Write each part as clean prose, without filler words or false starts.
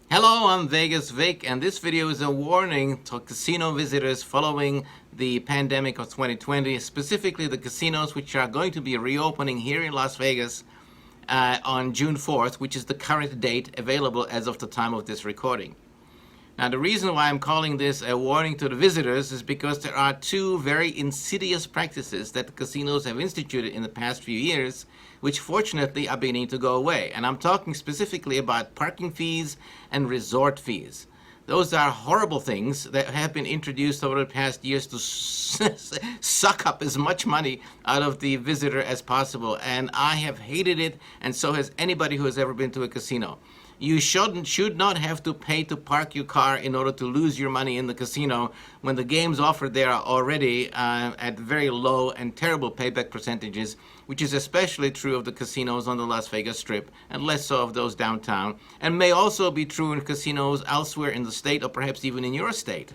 Hello, I'm Vegas Vic, and this video is a warning to casino visitors following the pandemic of 2020, specifically the casinos which are going to be reopening here in Las Vegas on June 4th, which is the current date available as of the time of this recording. Now, the reason why I'm calling this a warning to the visitors is because there are two very insidious practices that the casinos have instituted in the past few years, which fortunately are beginning to go away. And I'm talking specifically about parking fees and resort fees. Those are horrible things that have been introduced over the past years to suck up as much money out of the visitor as possible. And I have hated it, and so has anybody who has ever been to a casino. You should not have to pay to park your car in order to lose your money in the casino when the games offered there are already at very low and terrible payback percentages, which is especially true of the casinos on the Las Vegas Strip and less so of those downtown, and may also be true in casinos elsewhere in the state or perhaps even in your state.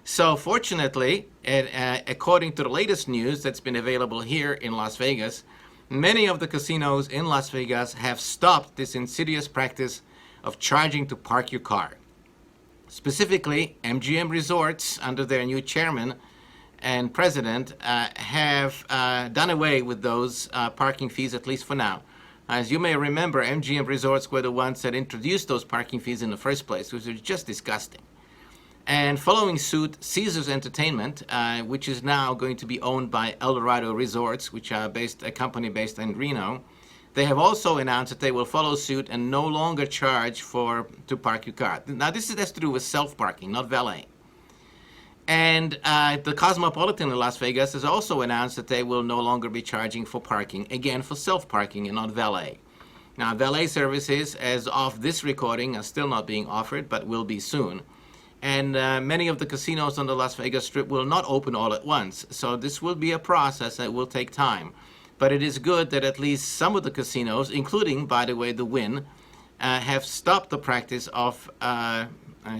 So fortunately, according to the latest news that's been available here in Las Vegas, many of the casinos in Las Vegas have stopped this insidious practice of charging to park your car. Specifically, MGM Resorts, under their new chairman and president, have done away with those parking fees, at least for now. As you may remember, MGM Resorts were the ones that introduced those parking fees in the first place, which was just disgusting. And following suit, Caesars Entertainment, which is now going to be owned by Eldorado Resorts, which are a company based in Reno, they have also announced that they will follow suit and no longer charge to park your car. Now, this has to do with self-parking, not valet. And the Cosmopolitan in Las Vegas has also announced that they will no longer be charging for parking, again for self-parking and not valet. Now, valet services, as of this recording, are still not being offered, but will be soon. And many of the casinos on the Las Vegas Strip will not open all at once. So this will be a process that will take time. But it is good that at least some of the casinos, including, by the way, the Wynn, have stopped the practice of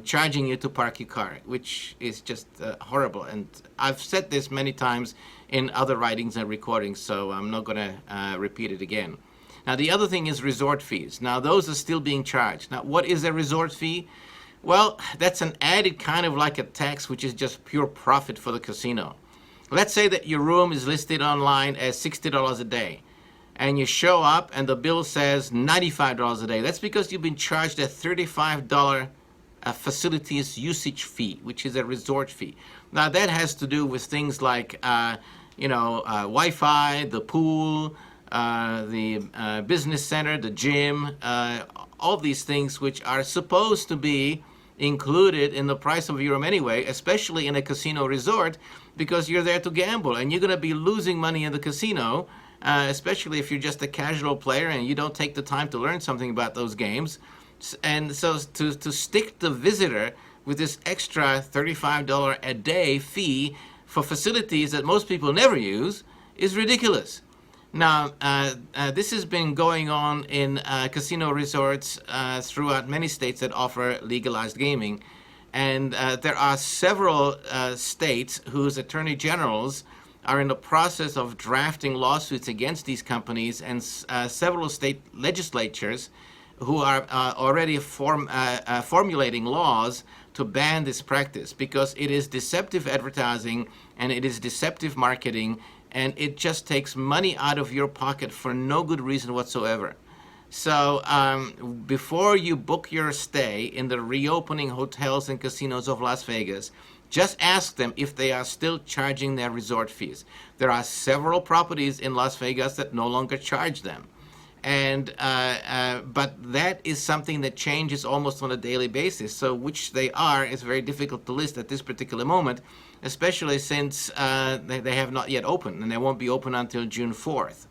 charging you to park your car, which is just horrible. And I've said this many times in other writings and recordings, so I'm not going to repeat it again. Now, the other thing is resort fees. Now, those are still being charged. Now, what is a resort fee? Well, that's an added kind of like a tax, which is just pure profit for the casino. Let's say that your room is listed online as $60 a day, and you show up and the bill says $95 a day. That's because you've been charged a $35 facilities usage fee, which is a resort fee. Now, that has to do with things like, Wi-Fi, the pool, the business center, the gym, all these things which are supposed to be included in the price of your room anyway, especially in a casino resort, because you're there to gamble and you're going to be losing money in the casino, especially if you're just a casual player and you don't take the time to learn something about those games. And so to stick the visitor with this extra $35 a day fee for facilities that most people never use is ridiculous. Now, this has been going on in casino resorts throughout many states that offer legalized gaming. And there are several states whose attorney generals are in the process of drafting lawsuits against these companies, and several state legislatures who are already formulating laws to ban this practice, because it is deceptive advertising and it is deceptive marketing, and it just takes money out of your pocket for no good reason whatsoever. So before you book your stay in the reopening hotels and casinos of Las Vegas, just ask them if they are still charging their resort fees. There are several properties in Las Vegas that no longer charge them. And but that is something that changes almost on a daily basis. So which they are is very difficult to list at this particular moment, especially since they have not yet opened, and they won't be open until June 4th.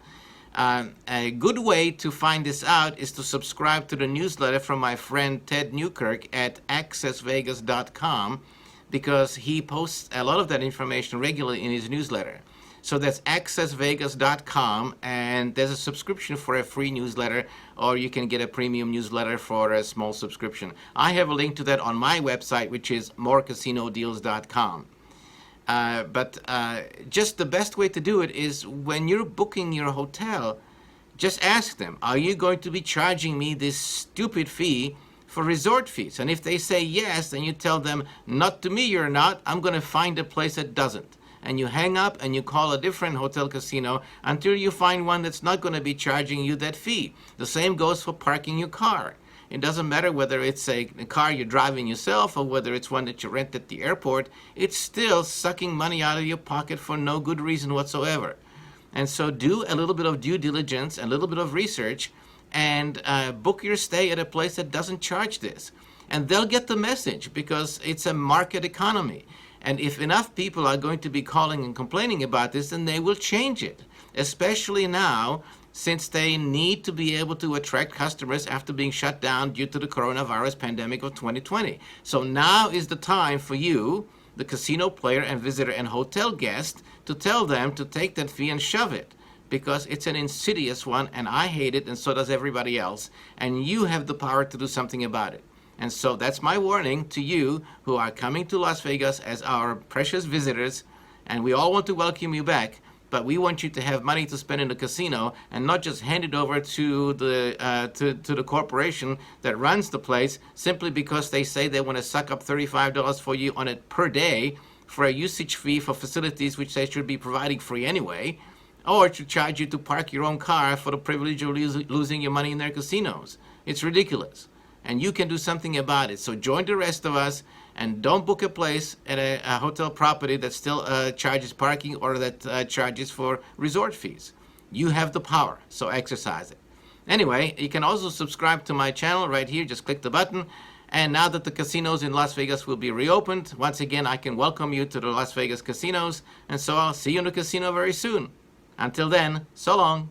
A good way to find this out is to subscribe to the newsletter from my friend Ted Newkirk at accessvegas.com, because he posts a lot of that information regularly in his newsletter. So that's accessvegas.com, and there's a subscription for a free newsletter, or you can get a premium newsletter for a small subscription. I have a link to that on my website, which is morecasinodeals.com. But just the best way to do it is when you're booking your hotel, just ask them, are you going to be charging me this stupid fee for resort fees. And if they say yes, then you tell them, not to me you're not, I'm going to find a place that doesn't. And you hang up and you call a different hotel casino until you find one that's not going to be charging you that fee. The same goes for parking your car. It doesn't matter whether it's a car you're driving yourself or whether it's one that you rent at the airport. It's still sucking money out of your pocket for no good reason whatsoever. And so do a little bit of due diligence, a little bit of research, and book your stay at a place that doesn't charge this. And they'll get the message because it's a market economy. And if enough people are going to be calling and complaining about this, then they will change it, especially now, since they need to be able to attract customers after being shut down due to the coronavirus pandemic of 2020. So now is the time for you, the casino player and visitor and hotel guest, to tell them to take that fee and shove it, because it's an insidious one and I hate it and so does everybody else, and you have the power to do something about it. And so that's my warning to you who are coming to Las Vegas as our precious visitors, and we all want to welcome you back. But we want you to have money to spend in the casino and not just hand it over to the corporation that runs the place simply because they say they want to suck up $35 for you on it per day for a usage fee for facilities which they should be providing free anyway, or to charge you to park your own car for the privilege of losing your money in their casinos. It's ridiculous. And you can do something about it. So join the rest of us and don't book a place at a hotel property that still charges parking or that charges for resort fees. You have the power, so exercise it. Anyway, you can also subscribe to my channel right here. Just click the button. And now that the casinos in Las Vegas will be reopened, once again, I can welcome you to the Las Vegas casinos. And so I'll see you in the casino very soon. Until then, so long.